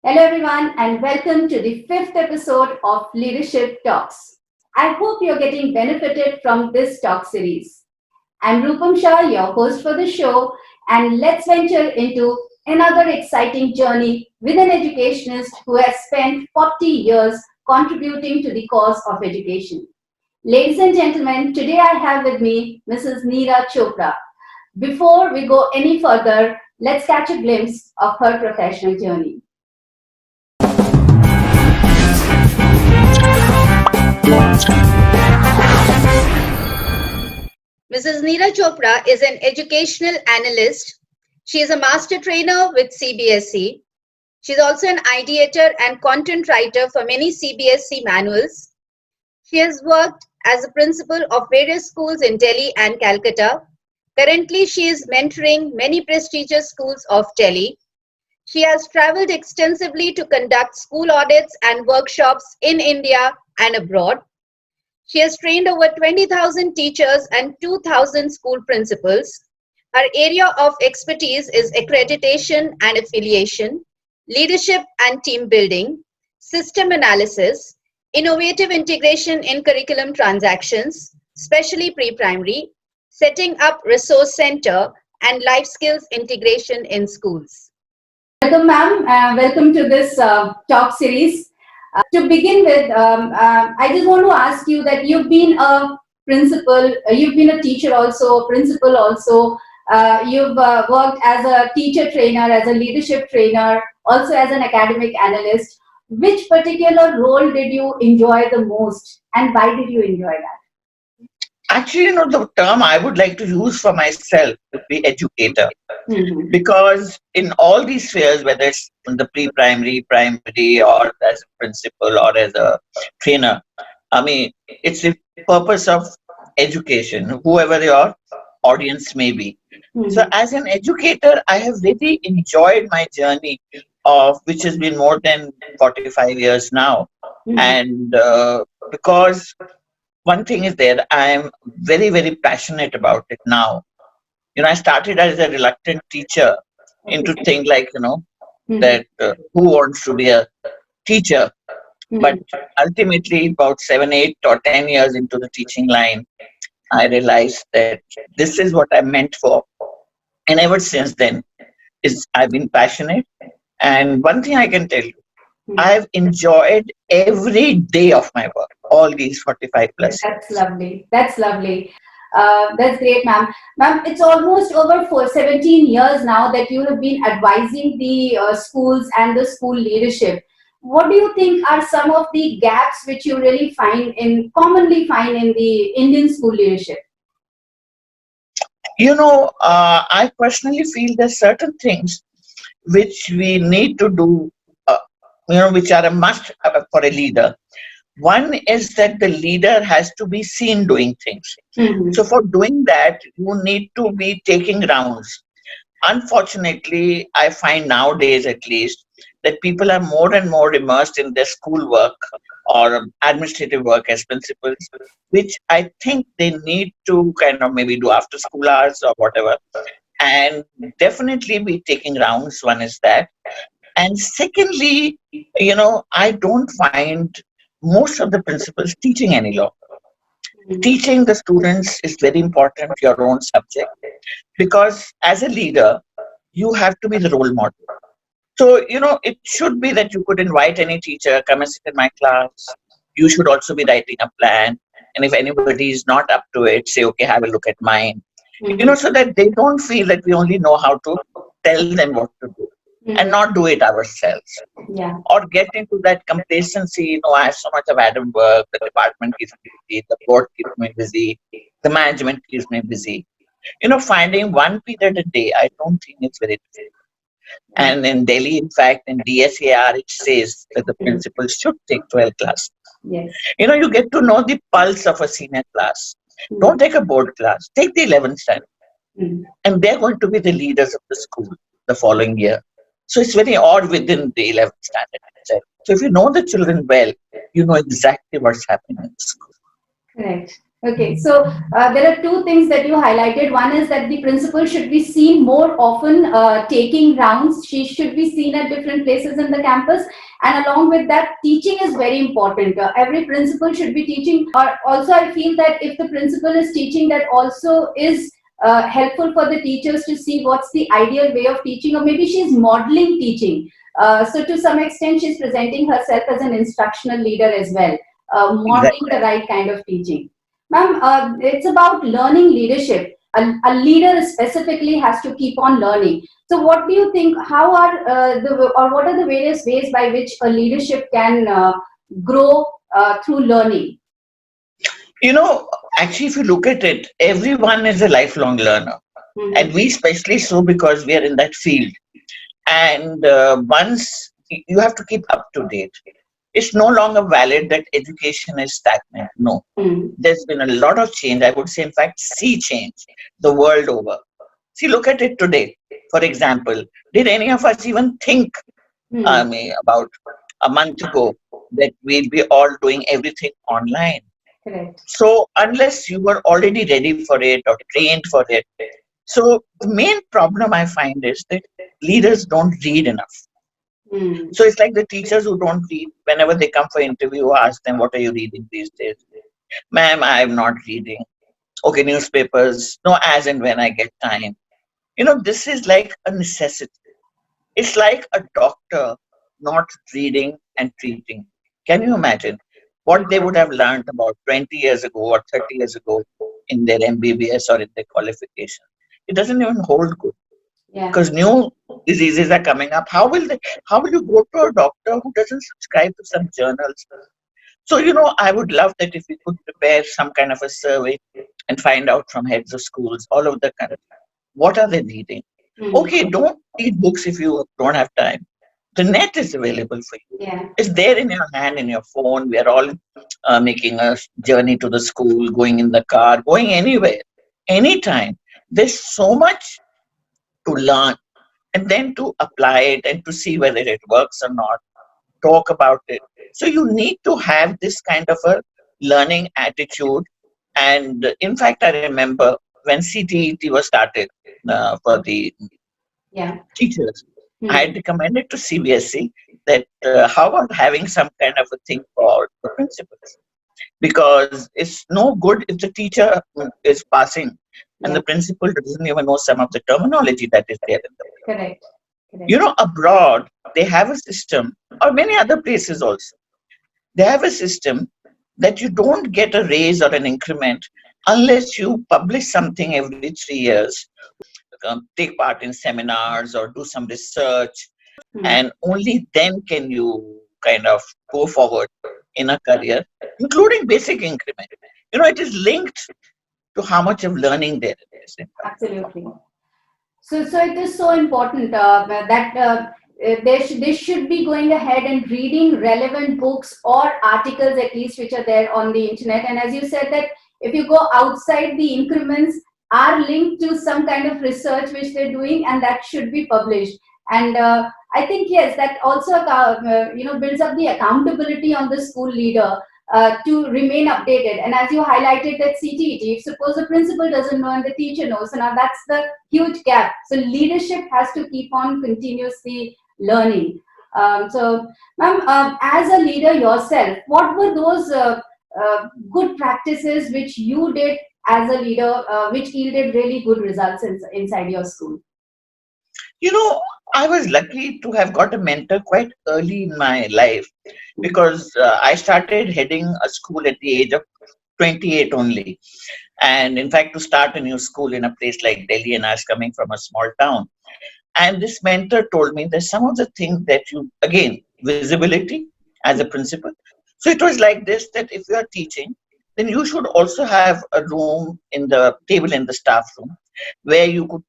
Hello, everyone, and welcome to the fifth episode of Leadership Talks. I hope you're getting benefited from this talk series. I'm Rupam Shah, your host for the show, and let's venture into another exciting journey with an educationist who has spent 40 years contributing to the cause of education. Ladies and gentlemen, today I have with me Mrs. Neera Chopra. Before we go any further, let's catch a glimpse of her professional journey. Mrs. Neera Chopra is an educational analyst. She is a master trainer with CBSE. She is also an ideator and content writer for many CBSE manuals. She has worked as a principal of various schools in Delhi and Calcutta. Currently, she is mentoring many prestigious schools of Delhi. She has traveled extensively to conduct school audits and workshops in India and abroad. She has trained over 20,000 teachers and 2,000 school principals. Her area of expertise is accreditation and affiliation, leadership and team building, system analysis, innovative integration in curriculum transactions, especially pre-primary, setting up resource center, and life skills integration in schools. Welcome, ma'am. Welcome to this talk series. To begin with, I just want to ask you that you've been a principal, you've been a teacher also, principal also. You've worked as a teacher trainer, as a leadership trainer, also as an academic analyst. Which particular role did you enjoy the most, and why did you enjoy that? Actually, the term I would like to use for myself would be educator. Because in all these spheres, whether it's in the pre-primary, primary, or as a principal or as a trainer, I mean, it's the purpose of education, whoever your audience may be. So as an educator, I have really enjoyed my journey of which has been more than 45 years now. And because one thing is there, I am very, very passionate about it now. I started as a reluctant teacher into things like, that who wants to be a teacher. But ultimately, about 7, 8, or 10 years into the teaching line, I realized that this is what I'm meant for. And ever since then, I've been passionate. And one thing I can tell you, I've enjoyed every day of my work, all these 45 plus years. That's lovely. That's lovely. That's great, ma'am. Ma'am, it's almost over for 17 years now that you have been advising the schools and the school leadership. What do you think are some of the gaps which you really commonly find in the Indian school leadership? I personally feel there's certain things which we need to do, which are a must for a leader. One is that the leader has to be seen doing things. So for doing that, you need to be taking rounds. Unfortunately, I find nowadays at least that people are more and more immersed in their school work or administrative work as principals, which I think they need to kind of maybe do after school hours or whatever. And definitely be taking rounds. One is that. And secondly, I don't find most of the principals teaching any law. Teaching the students is very important, your own subject, because as a leader, you have to be the role model. So, it should be that you could invite any teacher, come and sit in my class. You should also be writing a plan. And if anybody is not up to it, say, okay, have a look at mine. So that they don't feel that we only know how to tell them what to do and not do it ourselves. Yeah. Or get into that complacency, I have so much of admin work, the department keeps me busy, the board keeps me busy, the management keeps me busy. Finding one period a day, I don't think it's very difficult. And in Delhi, in fact, in DSAR, it says that the principal should take 12 classes. Yes. You get to know the pulse of a senior class. Don't take a board class, take the 11th standard. And they're going to be the leaders of the school the following year. So it's very odd within the 11th standard itself. So if you know the children well, you know exactly what's happening in the school. Correct. Okay, so there are two things that you highlighted. One is that the principal should be seen more often taking rounds. She should be seen at different places in the campus. And along with that, teaching is very important. Every principal should be teaching. Or also, I feel that if the principal is teaching, that also is helpful for the teachers to see what's the ideal way of teaching, or maybe she's modeling teaching. So to some extent, she's presenting herself as an instructional leader as well, modeling Exactly. the right kind of teaching. Ma'am, it's about learning leadership. A leader specifically has to keep on learning. So, what do you think? How are or what are the various ways by which a leadership can grow through learning? You know, actually, if you look at it, everyone is a lifelong learner. And Mhm. we especially so because we are in that field. And once you have to keep up to date, it's no longer valid that education is stagnant. No, Mm. there's been a lot of change. I would say, in fact, sea change the world over. See, look at it today. For example, did any of us even think, Mm. about a month ago that we'd be all doing everything online? Correct. So, unless you were already ready for it or trained for it, so the main problem I find is that leaders don't read enough. Mm. So it's like the teachers who don't read. Whenever they come for interview, ask them, "What are you reading these days?" "Ma'am, I am not reading." "Okay, newspapers." "No, as and when I get time." This is like a necessity. It's like a doctor not reading and treating. Can you imagine what they would have learned about 20 years ago or 30 years ago in their MBBS or in their qualification? It doesn't even hold good Yeah. because new diseases are coming up. How will you go to a doctor who doesn't subscribe to some journals? So, I would love that if we could prepare some kind of a survey and find out from heads of schools all over the country, what are they reading? Mm. Okay, don't read books if you don't have time. The net is available for you. Yeah. It's there in your hand, in your phone. We are all making a journey to the school, going in the car, going anywhere, anytime. There's so much to learn and then to apply it and to see whether it works or not, talk about it. So you need to have this kind of a learning attitude. And in fact, I remember when CTET was started for the Yeah. teachers, I Mm. had recommended to CBSE that how about having some kind of a thing for the principals? Because it's no good if the teacher is passing and Yeah. the principal doesn't even know some of the terminology that is there in the book. Correct. Correct. Abroad, they have a system, or many other places also, they have a system that you don't get a raise or an increment unless you publish something every 3 years, take part in seminars or do some research, Mm. and only then can you kind of go forward in a career, including basic increment. It is linked to how much of learning there is, in fact. Absolutely. So it is so important that they should be going ahead and reading relevant books or articles at least which are there on the internet. And as you said that if you go outside, the increments are linked to some kind of research which they're doing, and that should be published. And I think yes, that also builds up the accountability on the school leader to remain updated. And as you highlighted that CTET, if suppose the principal doesn't know and the teacher knows, so now that's the huge gap. So leadership has to keep on continuously learning. So, ma'am, as a leader yourself, what were those good practices which you did as a leader, which yielded really good results inside your school? You know, I was lucky to have got a mentor quite early in my life because I started heading a school at the age of 28 only. And in fact, to start a new school in a place like Delhi, and I was coming from a small town. And this mentor told me that some of the things that again, visibility as a principal. So it was like this that if you are teaching, then you should also have a room in the table in the staff room where you could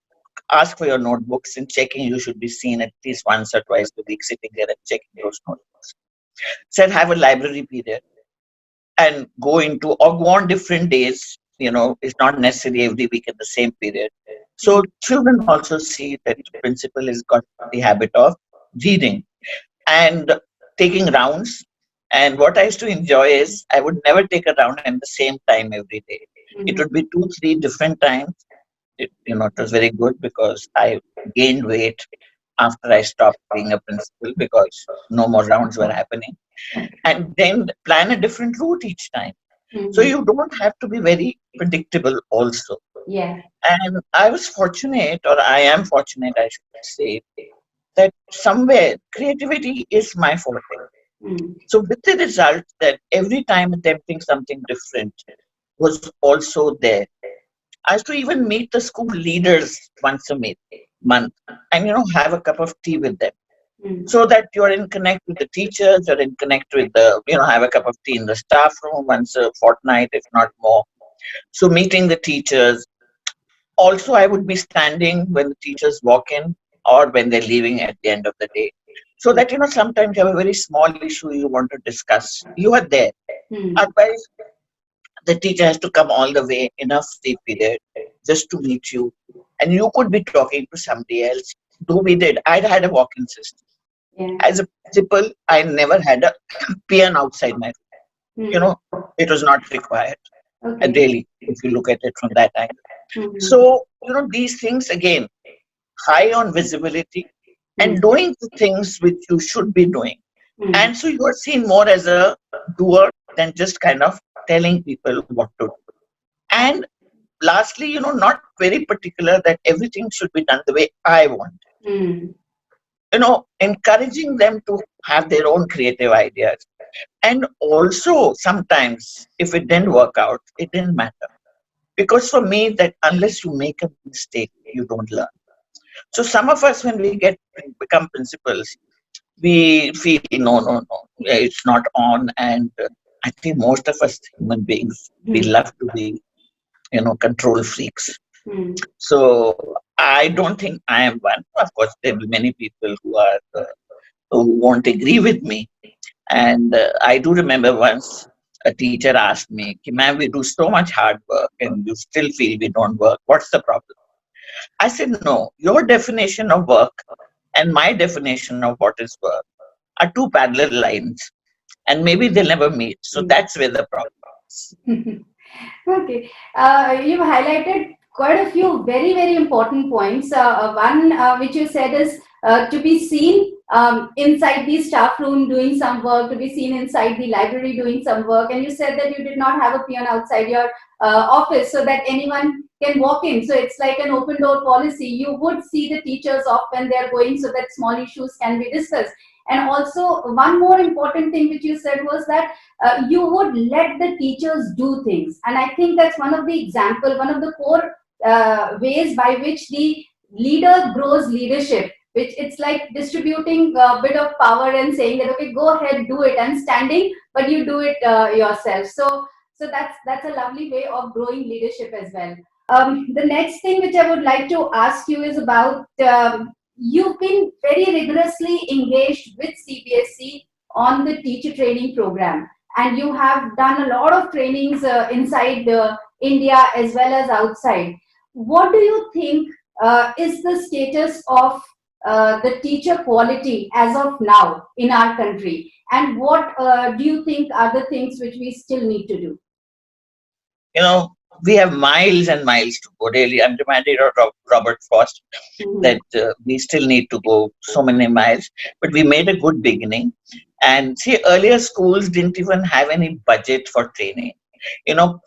ask for your notebooks and checking. You should be seen at least once or twice a week sitting there and checking those notebooks. Said have a library period and go into or go on different days. It's not necessarily every week in the same period. So children also see that the principal has got the habit of reading and taking rounds. And what I used to enjoy is I would never take a round at the same time every day. It would be 2, 3 different times. It was very good because I gained weight after I stopped being a principal because no more rounds were happening. And then plan a different route each time. So Mhm. you don't have to be very predictable also. Yeah. And I was fortunate, or I am fortunate, I should say, that somewhere creativity is my forte. Mm. So with the result that every time attempting something different was also there. I used to even meet the school leaders once a month and have a cup of tea with them Mm. so that you're in connect with the teachers, you're in connect with the have a cup of tea in the staff room once a fortnight, if not more. So meeting the teachers. Also, I would be standing when the teachers walk in or when they're leaving at the end of the day. So that sometimes you have a very small issue you want to discuss. You are there. Mm. Otherwise, the teacher has to come all the way in a free period just to meet you. And you could be talking to somebody else. Though we did, I'd had a walk-in system. Yeah. As a principal, I never had a peon outside my room. You Mm. know, it was not required, Okay. really, if you look at it from that angle. Mhm. So, these things again, high on visibility Mm. and doing the things which you should be doing. Mm. And so you are seen more as a doer than just kind of telling people what to do. And lastly, not very particular that everything should be done the way I want. Mm. Encouraging them to have their own creative ideas. And also, sometimes, if it didn't work out, it didn't matter. Because for me, that unless you make a mistake, you don't learn. So some of us, when we become principals, we feel no, it's not on. And I think most of us human beings, we Mm. love to be, control freaks. Mm. So I don't think I am one. Of course, there will be many people who won't agree with me. And I do remember once a teacher asked me, "Ma'am, we do so much hard work and you still feel we don't work. What's the problem?" I said, no, your definition of work and my definition of what is work are two parallel lines and maybe they'll never meet. So Mm. that's where the problem is. Okay. You've highlighted quite a few very, very important points. One which you said is to be seen inside the staff room doing some work, to be seen inside the library doing some work. And you said that you did not have a peon outside your office so that anyone can walk in. So it's like an open door policy. You would see the teachers off when they're going so that small issues can be discussed. And also, one more important thing which you said was that you would let the teachers do things, and I think that's one of the example, one of the core ways by which the leader grows leadership, which it's like distributing a bit of power and saying that okay, go ahead, do it, I'm standing, but you do it yourself. So that's a lovely way of growing leadership as well. The next thing which I would like to ask you is about you've been very rigorously engaged with CBSE on the teacher training program, and you have done a lot of trainings inside India as well as outside. What do you think is the status of the teacher quality as of now in our country? And what do you think are the things which we still need to do? You know, we have miles and miles to go. Really, I'm reminded of Robert Frost Mhm. that we still need to go so many miles, but we made a good beginning. And see, earlier schools didn't even have any budget for training.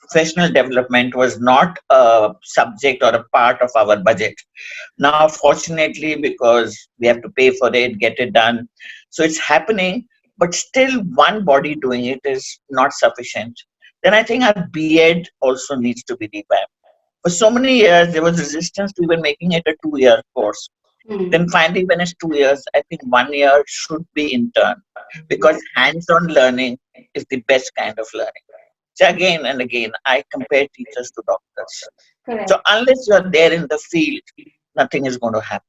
Professional development was not a subject or a part of our budget. Now, fortunately, because we have to pay for it, get it done, so it's happening, but still one body doing it is not sufficient. Then I think our B.Ed also needs to be revamped. For so many years, there was resistance to even making it a 2-year course. Mm. Then finally, when it's 2 years, I think 1 year should be intern because hands-on learning is the best kind of learning. So again and again, I compare teachers to doctors. So Correct. unless you're there in the field, nothing is going to happen.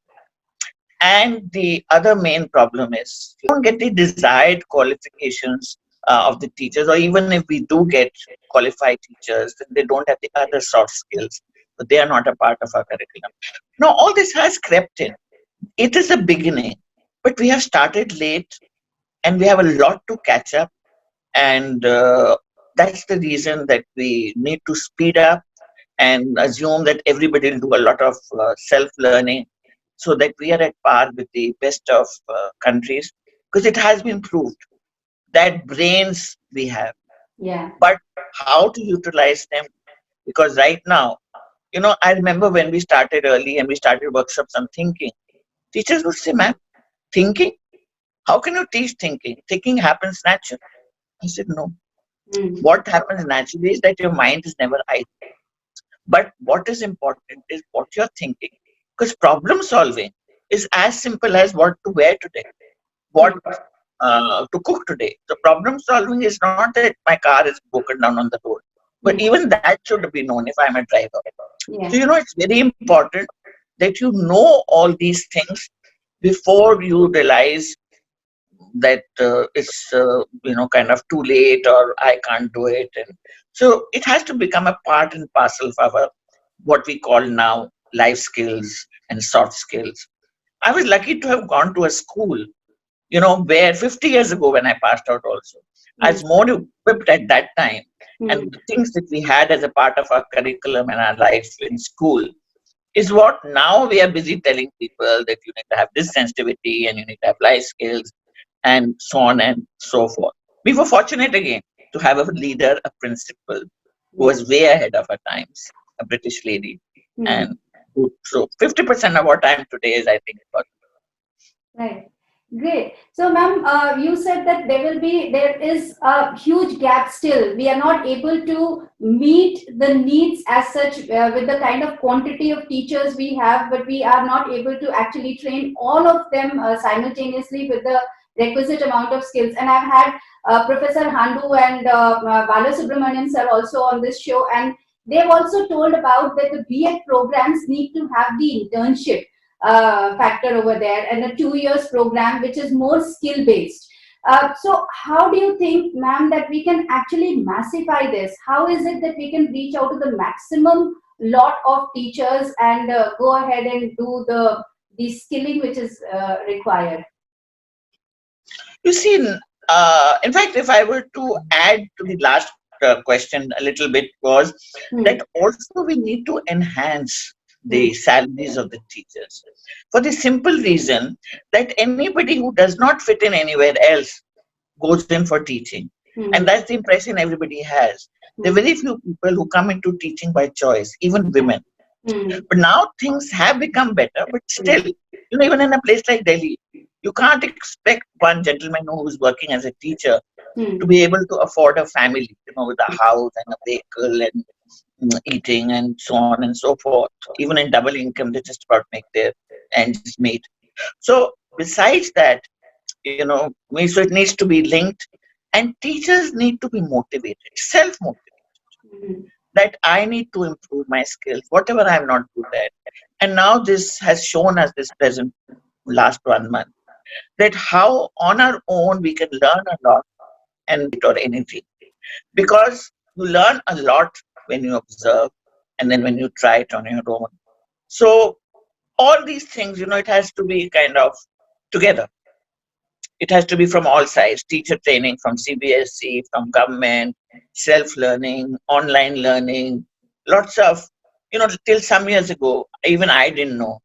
And the other main problem is you don't get the desired qualifications of the teachers, or even if we do get qualified teachers, then they don't have the other soft skills. So they are not a part of our curriculum. Now, all this has crept in. It is a beginning, but we have started late and we have a lot to catch up. And that's the reason that we need to speed up and assume that everybody will do a lot of self-learning so that we are at par with the best of countries, because it has been proved that brains we have, Yeah. but how to utilize them. Because right now, I remember when we started early and we started workshops on thinking, teachers would say, ma'am, thinking? How can you teach thinking? Thinking happens naturally. I said, no. Mm. What happens naturally is that your mind is never idle. But what is important is what you're thinking. Because problem solving is as simple as what to wear today, what Mm. to cook today. The problem solving is not that my car is broken down on the road, but Mm. even that should be known if I'm a driver. So, Yeah. it's very important that you know all these things before you realize that it's kind of too late or I can't do it. And so it has to become a part and parcel of our what we call now life skills and soft skills. I was lucky to have gone to a school, where 50 years ago when I passed out also, I Mm. was more equipped at that time. Mm. And the things that we had as a part of our curriculum and our life in school is what now we are busy telling people that you need to have this sensitivity and you need to have life skills and so on and so forth. We were fortunate again to have a leader, a principal who Yeah. was way ahead of her times, a British lady. Mm. And so 50% of our time today is, I think, about. Right. Great. So, ma'am, you said that there is a huge gap still. We are not able to meet the needs as such with the kind of quantity of teachers we have, but we are not able to actually train all of them simultaneously with the requisite amount of skills. And I've had Professor Handu and Bala Subramanian sir also on this show, and they've also told about that the B.Ed programs need to have the internship factor over there, and a 2 years program which is more skill based. So how do you think, ma'am, that we can actually massify this? How is it that we can reach out to the maximum lot of teachers and go ahead and do the skilling which is required? You see, in fact, if I were to add to the last question a little bit, was Hmm. that also we need to enhance Hmm. the salaries of the teachers for the simple reason that anybody who does not fit in anywhere else goes in for teaching. And Hmm. that's the impression everybody has. There are Hmm. very few people who come into teaching by choice, even Yeah. women. Hmm. But now things have become better, but Hmm. still, even in a place like Delhi, you can't expect one gentleman who's working as a teacher to Hmm. be able to afford a family, with a house and a vehicle and eating and so on and so forth. Even in double income, they just about make their ends meet. So besides that, so it needs to be linked, and teachers need to be motivated, self-motivated, Hmm. that I need to improve my skills, whatever I'm not good at. And now this has shown us this present last 1 month that how on our own we can learn a lot and or anything, because you learn a lot when you observe and then when you try it on your own. So all these things, it has to be kind of together. It has to be from all sides: teacher training from CBSE, from government, self learning, online learning, lots of, till some years ago, even I didn't know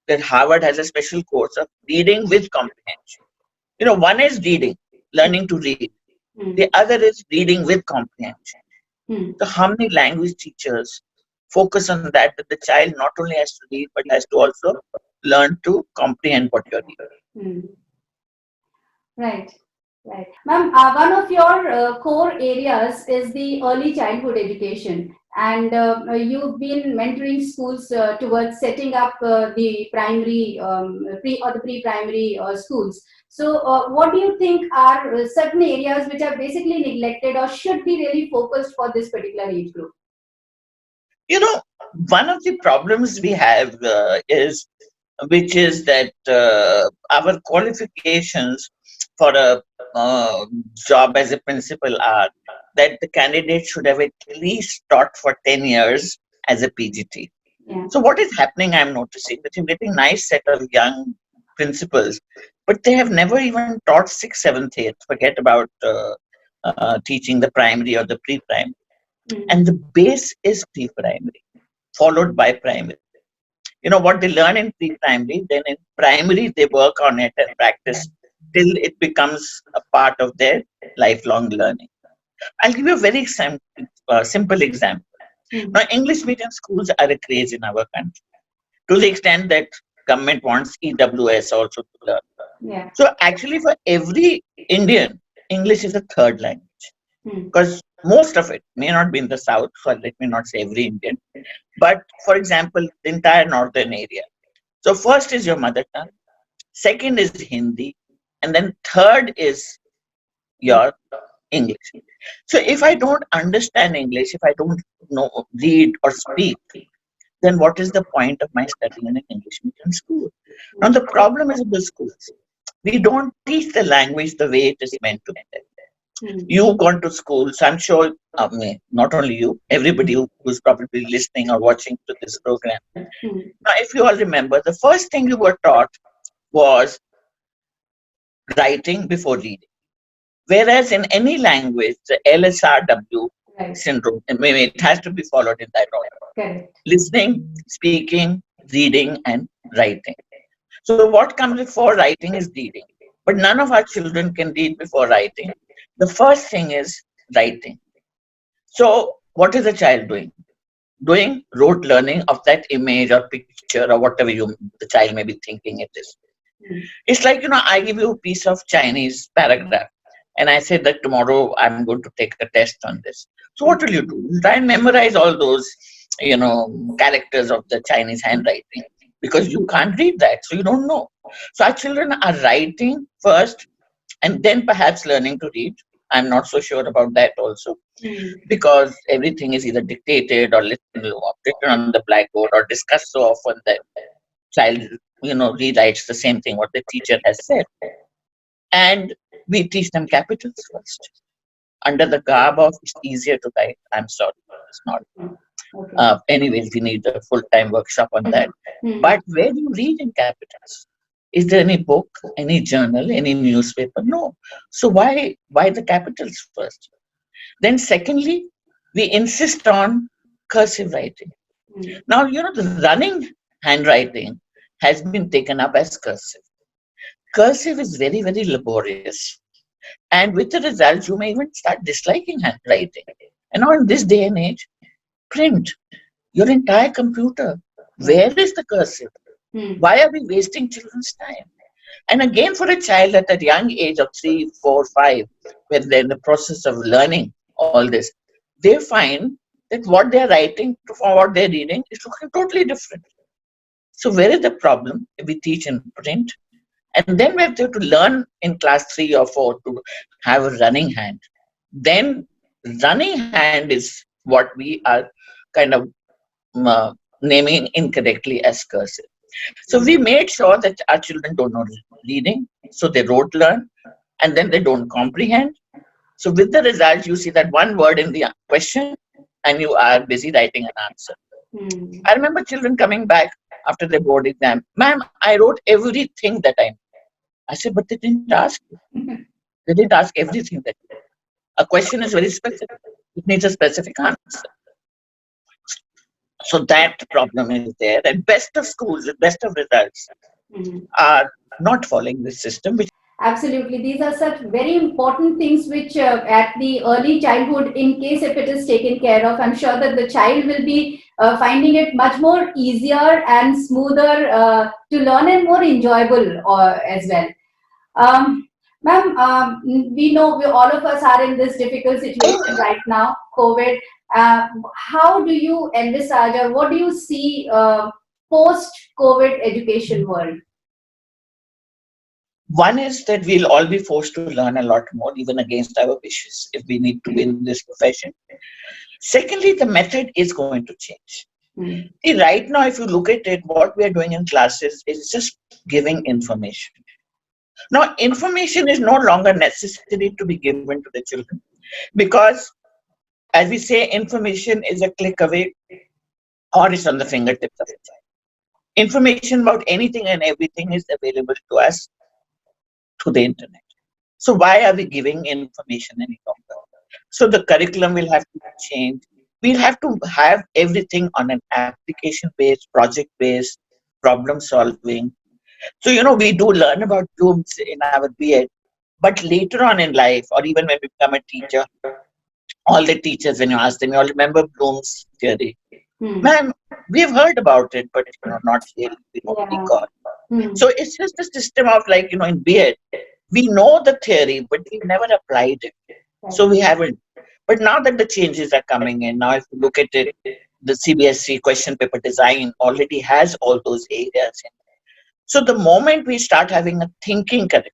that Harvard has a special course of reading with comprehension. One is reading, learning to read, Hmm. the other is reading with comprehension. Hmm. So, how many language teachers focus on that the child not only has to read, but has to also learn to comprehend what you're reading? Hmm. Right, right. Ma'am, one of your core areas is the early childhood education, and you've been mentoring schools towards setting up the primary, pre or the pre-primary schools. So, what do you think are certain areas which are basically neglected or should be really focused for this particular age group? You know, one of the problems we have is, which is that our qualifications for a job as a principal are that the candidate should have at least taught for 10 years as a PGT. Yeah. So what is happening, I'm noticing that you're getting nice set of young principals, but they have never even taught sixth, seventh, eighth. Forget about teaching the primary or the pre-primary. Mm. And the base is pre-primary. followed by primary. What they learn in pre-primary, then in primary they work on it and practice till it becomes a part of their lifelong learning. I'll give you a very simple example. Now, English medium schools are a craze in our country to the extent that government wants EWS also to learn. Yeah. So actually, for every Indian, English is a third language, Hmm. because most of it may not be in the south. So let me not say every Indian, but for example, the entire northern area. So first is your mother tongue, second is Hindi, and then third is your English. So if I don't understand English, if I don't know read or speak, then what is the point of my studying in an English medium school? Now the problem is in the schools. We don't teach the language the way it is meant to be there. You've gone to school, so I'm sure, not only you, everybody who's probably listening or watching to this program. Now, if you all remember, the first thing you were taught was writing before reading. Whereas in any language, the LSRW Right. syndrome, I mean, it has to be followed in that order: Correct. listening, speaking, reading, and writing. So, what comes before writing is reading. But none of our children can read before writing. The first thing is writing. So, what is the child doing? Doing rote learning of that image or picture or whatever the child may be thinking it is. It's like, I give you a piece of Chinese paragraph and I say that tomorrow I'm going to take a test on this. So what will you do? You try and memorize all those, characters of the Chinese handwriting, because you can't read that, so you don't know. So our children are writing first and then perhaps learning to read. I'm not so sure about that also, because everything is either dictated or written on the blackboard or discussed so often that child rewrites the same thing what the teacher has said. And we teach them capitals first under the garb of it's easier to write. I'm sorry, it's not. Okay. Anyways, we need a full-time workshop on that. But where do you read in capitals? Is there any book, any journal, any newspaper? No. So why the capitals first? Then secondly, we insist on cursive writing. Now, the running handwriting has been taken up as cursive. Cursive is very, very laborious. And with the results, you may even start disliking handwriting. And now in this day and age, print your entire computer. Where is the cursive? Why are we wasting children's time? And again, for a child at a young age of 3, 4, 5, when they're in the process of learning all this, they find that what they're writing from what they're reading is totally different. So where is the problem? We teach in print, and then we have to learn in class 3 or 4 to have a running hand. Then running hand is what we are kind of naming incorrectly as cursive. So we made sure that our children don't know reading, so they rote learn, and then they don't comprehend. So with the result, you see that one word in the question, and you are busy writing an answer. I remember children coming back after their board exam. Ma'am, I wrote everything that I know. I said, but they didn't ask you. They didn't ask everything that you know. A question is very specific. It needs a specific answer. So that problem is there. And best of schools with best of results are not following this system. Absolutely. These are such very important things which at the early childhood, in case if it is taken care of, I'm sure that the child will be finding it much more easier and smoother to learn and more enjoyable as well. Ma'am, we know all of us are in this difficult situation right now, COVID. How do you envisage or what do you see post-COVID education world? One is that we'll all be forced to learn a lot more, even against our wishes, if we need to be in this profession. Secondly, the method is going to change. See, right now, if you look at it, what we are doing in classes is just giving information. Now, information is no longer necessary to be given to the children, because, as we say, information is a click away or it's on the fingertips of a child. Information about anything and everything is available to us through the internet. So why are we giving information any longer? So the curriculum will have to change. We'll have to have everything on an application based, project based, problem solving. So, we do learn about Bloom's in our BEd, but later on in life, or even when we become a teacher, all the teachers, when you ask them, you all remember Bloom's theory. Hmm. Man, we've heard about it, but not really. We don't Yeah. recall. Hmm. So it's just a system of like, in BEd, we know the theory, but we've never applied it. Right. So we haven't. But now that the changes are coming in, now if you look at it, the CBSE question paper design already has all those areas in. So the moment we start having a thinking curriculum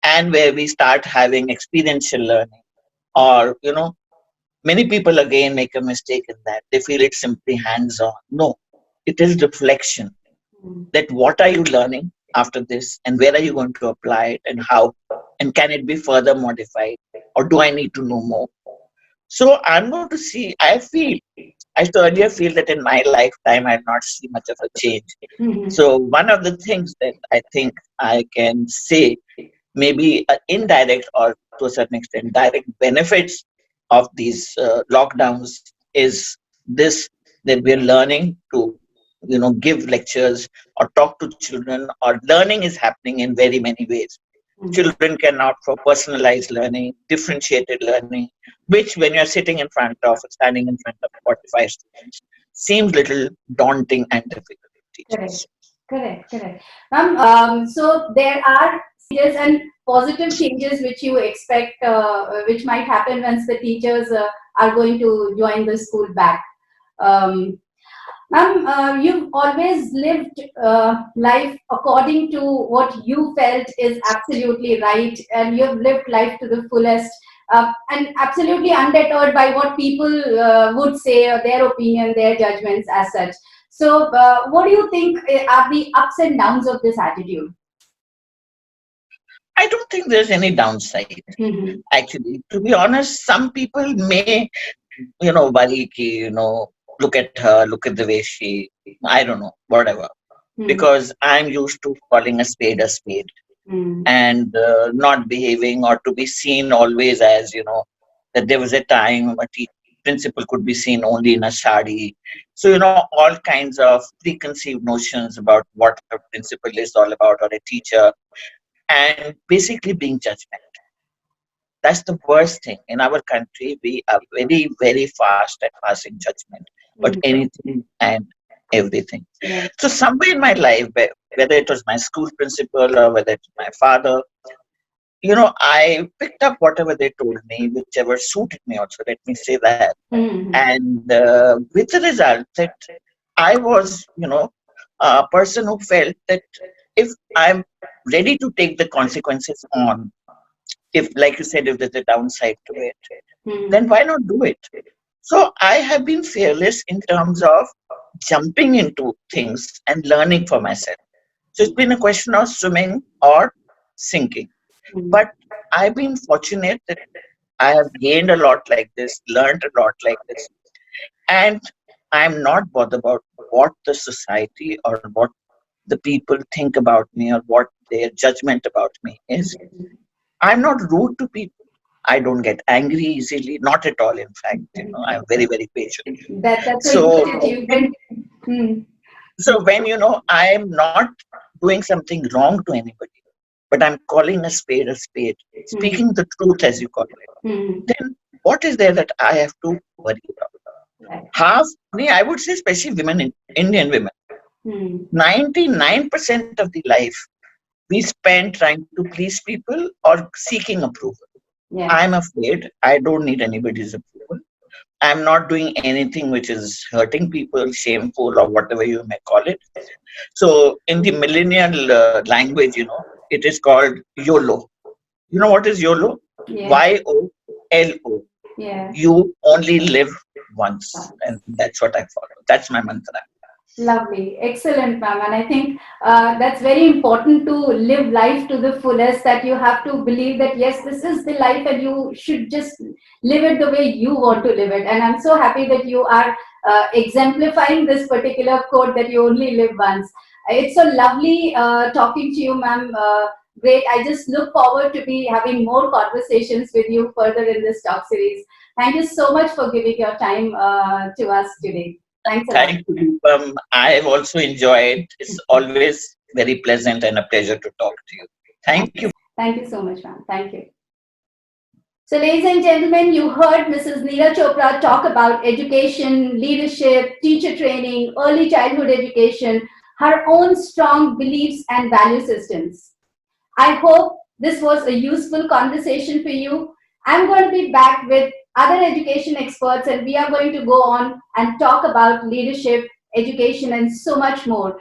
and where we start having experiential learning, or many people again make a mistake in that they feel it's simply hands on. No, it is reflection, Hmm. that what are you learning after this and where are you going to apply it and how, and can it be further modified, or do I need to know more? So I'm going to see, I used to earlier feel that in my lifetime I'd not see much of a change. Hmm. So one of the things that I think I can say, maybe indirect or to a certain extent direct benefits of these lockdowns, is this, that we're learning to give lectures or talk to children, or learning is happening in very many ways. Children can opt for personalized learning, differentiated learning, which when you're sitting in front of or standing in front of 45 students seems little daunting and difficult to teach Correct. us. Correct. Correct. So there are changes and positive changes which you expect, which might happen once the teachers are going to join the school back. Um, you've always lived life according to what you felt is absolutely right, and you've lived life to the fullest, and absolutely undeterred by what people would say, or their opinion, their judgments as such. So, what do you think are the ups and downs of this attitude? I don't think there's any downside. Hmm. Actually, to be honest, some people may, worry, look at her, look at the way she, I don't know, whatever. Because I'm used to calling a spade, Hmm. and not behaving or to be seen always as, that there was a time a principal could be seen only in a sari. So, all kinds of preconceived notions about what a principal is all about, or a teacher, and basically being judgmental. That's the worst thing. In our country, we are very, very fast at passing judgment about Hmm. anything and everything. Right. So somewhere in my life, whether it was my school principal or whether it's my father, I picked up whatever they told me, whichever suited me also, let me say that. Hmm. And with the result that I was, a person who felt that if I'm ready to take the consequences on, if, like you said, if there's a downside to it, Hmm. then why not do it? So I have been fearless in terms of jumping into things and learning for myself. So it's been a question of swimming or sinking. Hmm. But I've been fortunate that I have gained a lot like this, learned a lot like this, and I'm not bothered about what the society or what the people think about me or what their judgment about me is. I'm not rude to people. I don't get angry easily, not at all. In fact, I'm very, very patient. That's a So good when, achievement. Hmm. when I'm not doing something wrong to anybody, but I'm calling a spade, Hmm. speaking the truth as you call it, Hmm. then what is there that I have to worry about? Right. Half, I would say, especially women, Indian women, Hmm. 99% of the life we spend trying to please people or seeking approval. Yeah. I'm afraid I don't need anybody's approval. I'm not doing anything which is hurting people, shameful, or whatever you may call it. So, in the millennial language, it is called YOLO. You know what is YOLO? Yeah. YOLO. Yeah. You only live once. And that's what I follow. That's my mantra. Lovely, excellent, ma'am. And I think that's very important to live life to the fullest. That you have to believe that yes, this is the life, and you should just live it the way you want to live it. And I'm so happy that you are exemplifying this particular quote that you only live once. It's so lovely talking to you, ma'am. Great. I just look forward to be having more conversations with you further in this talk series. Thank you so much for giving your time to us today. Thanks a lot. Thank you. I have also enjoyed. It's always very pleasant and a pleasure to talk to you. Thank you. Thank you so much, ma'am. Thank you. So, ladies and gentlemen, you heard Mrs. Neera Chopra talk about education, leadership, teacher training, early childhood education, her own strong beliefs and value systems. I hope this was a useful conversation for you. I'm going to be back with other education experts, and we are going to go on and talk about leadership, education, and so much more.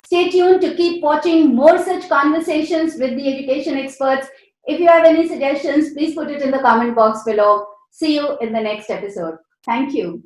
Stay tuned to keep watching more such conversations with the education experts. If you have any suggestions, please put it in the comment box below. See you in the next episode. Thank you.